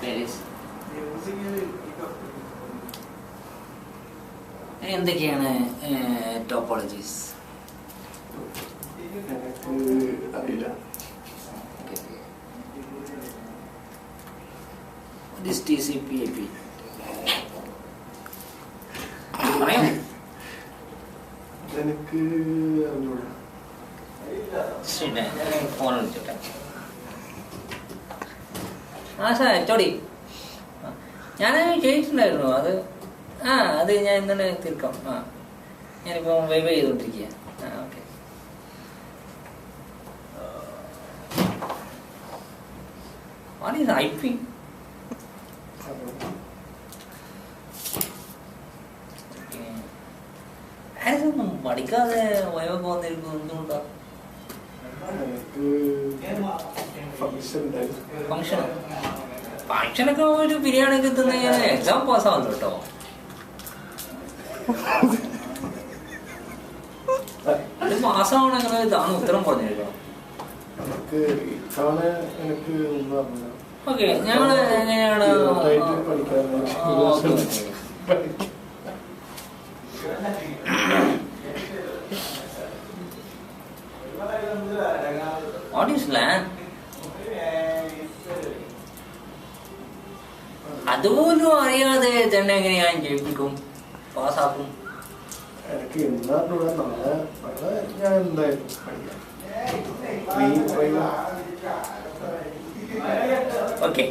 Paris. എന്തൊക്കെയാണ് topologies? അറിയില്ല. TCP/IP പറയാം. എനിക്ക് ഫോൺ വിളിച്ചോട്ടെ. ചോടി ഞാൻ ചെയ്തിട്ടുണ്ടായിരുന്നു അത്. അത് ഞാൻ ഇന്നലെ തീർക്കാം. ഞാനിപ്പോൾ വൈബ് ചെയ്തോണ്ടിരിക്കുക. ഓക്കെ. What is IP? ആരൊന്നും പഠിക്കാതെ വയോക്ക് വന്നിരിക്കുന്നത് എന്തുകൊണ്ടാ? ഫംഗ്ഷനൊക്കെ ഒരു ബിരിയാണി കിട്ടുന്ന എക്സാം പാസ്സാവുന്നു കേട്ടോ. അത് പാസ്സാവണമെങ്കിൽ ഇതാണ് ഉത്തരം പറഞ്ഞിരിക്കണം. ഓക്കെ, ഞങ്ങള് എങ്ങനെയാണ് What is land? അതുപോലും അറിയാതെ തന്നെ എങ്ങനെ ഞാൻ ജയിപ്പിക്കും, പാസ്സാക്കും? എനിക്ക് ഞാൻ എന്തായാലും ഓക്കെ.